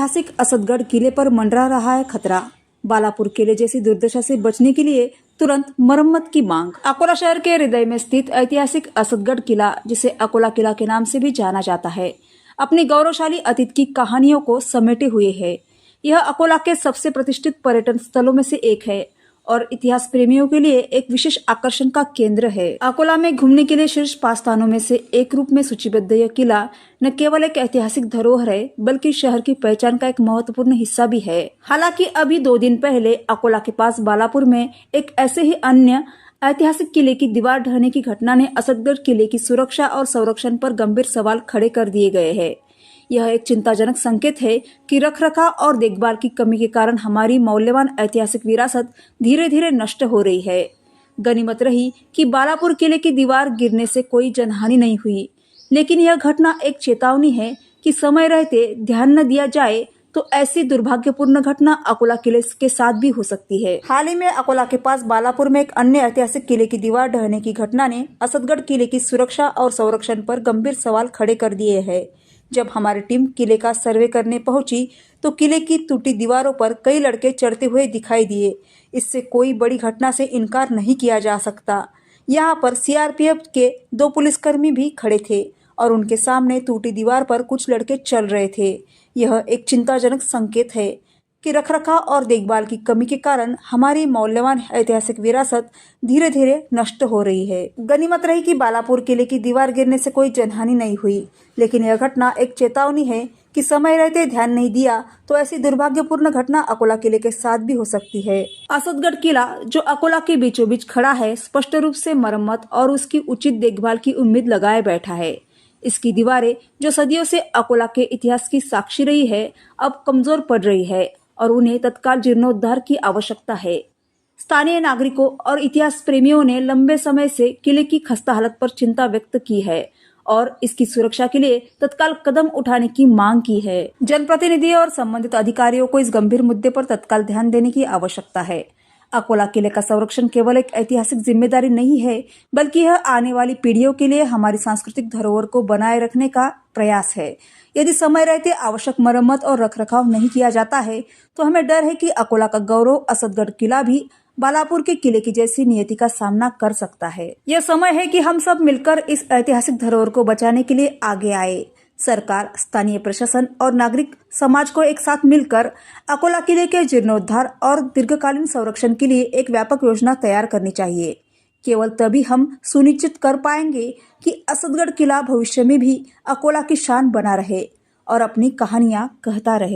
ऐतिहासिक असदगढ़ किले पर मंडरा रहा है खतरा। बालापुर किले जैसी दुर्दशा से बचने के लिए तुरंत मरम्मत की मांग। अकोला शहर के हृदय में स्थित ऐतिहासिक असदगढ़ किला, जिसे अकोला किला के नाम से भी जाना जाता है, अपनी गौरवशाली अतीत की कहानियों को समेटे हुए है। यह अकोला के सबसे प्रतिष्ठित पर्यटन स्थलों में से एक है और इतिहास प्रेमियों के लिए एक विशेष आकर्षण का केंद्र है। अकोला में घूमने के लिए शीर्ष 5 स्थानों में से एक रूप में सूचीबद्ध यह किला न केवल एक ऐतिहासिक धरोहर है, बल्कि शहर की पहचान का एक महत्वपूर्ण हिस्सा भी है। हालांकि अभी 2 दिन पहले अकोला के पास बालापुर में एक ऐसे ही अन्य ऐतिहासिक किले की दीवार ढहने की घटना ने असदगढ़ किले की सुरक्षा और संरक्षण पर गंभीर सवाल खड़े कर दिए गए हैं। यह एक चिंताजनक संकेत है कि रखरखाव और देखभाल की कमी के कारण हमारी मौल्यवान ऐतिहासिक विरासत धीरे धीरे नष्ट हो रही है। गनीमत रही कि बालापुर किले की दीवार गिरने से कोई जनहानि नहीं हुई, लेकिन यह घटना एक चेतावनी है कि समय रहते ध्यान न दिया जाए तो ऐसी दुर्भाग्यपूर्ण घटना अकोला किले के साथ भी हो सकती है। हाल ही में अकोला के पास बालापुर में एक अन्य ऐतिहासिक किले की दीवार ढहने की घटना ने असदगढ़ किले की सुरक्षा और संरक्षण पर गंभीर सवाल खड़े कर दिए हैं। जब हमारी टीम किले का सर्वे करने पहुंची तो किले की टूटी दीवारों पर कई लड़के चढ़ते हुए दिखाई दिए। इससे कोई बड़ी घटना से इनकार नहीं किया जा सकता। यहाँ पर सीआरपीएफ के 2 पुलिसकर्मी भी खड़े थे और उनके सामने टूटी दीवार पर कुछ लड़के चल रहे थे। यह एक चिंताजनक संकेत है कि रखरखाव और देखभाल की कमी के कारण हमारी मौल्यवान ऐतिहासिक विरासत धीरे धीरे नष्ट हो रही है। गनीमत रही कि बालापुर किले की दीवार गिरने से कोई जनहानि नहीं हुई, लेकिन यह घटना एक चेतावनी है कि समय रहते ध्यान नहीं दिया तो ऐसी दुर्भाग्यपूर्ण घटना अकोला किले के साथ भी हो सकती है। असदगढ़ किला, जो अकोला के बीचों बीच खड़ा है, स्पष्ट रूप से मरम्मत और उसकी उचित देखभाल की उम्मीद लगाए बैठा है। इसकी दीवारें, जो सदियों से अकोला के इतिहास की साक्षी रही है, अब कमजोर पड़ रही है और उन्हें तत्काल जीर्णोद्धार की आवश्यकता है। स्थानीय नागरिकों और इतिहास प्रेमियों ने लंबे समय से किले की खस्ता हालत पर चिंता व्यक्त की है और इसकी सुरक्षा के लिए तत्काल कदम उठाने की मांग की है। जनप्रतिनिधि और संबंधित अधिकारियों को इस गंभीर मुद्दे पर तत्काल ध्यान देने की आवश्यकता है। अकोला किले का संरक्षण केवल एक ऐतिहासिक जिम्मेदारी नहीं है, बल्कि यह आने वाली पीढ़ियों के लिए हमारी सांस्कृतिक धरोहर को बनाए रखने का प्रयास है। यदि समय रहते आवश्यक मरम्मत और रखरखाव नहीं किया जाता है तो हमें डर है कि अकोला का गौरव असदगढ़ किला भी बालापुर के किले की जैसी नियति का सामना कर सकता है। यह समय है कि हम सब मिलकर इस ऐतिहासिक धरोहर को बचाने के लिए आगे आए। सरकार, स्थानीय प्रशासन और नागरिक समाज को एक साथ मिलकर अकोला किले के जीर्णोद्धार और दीर्घकालीन संरक्षण के लिए एक व्यापक योजना तैयार करनी चाहिए। केवल तभी हम सुनिश्चित कर पाएंगे कि असदगढ़ किला भविष्य में भी अकोला की शान बना रहे और अपनी कहानियां कहता रहे।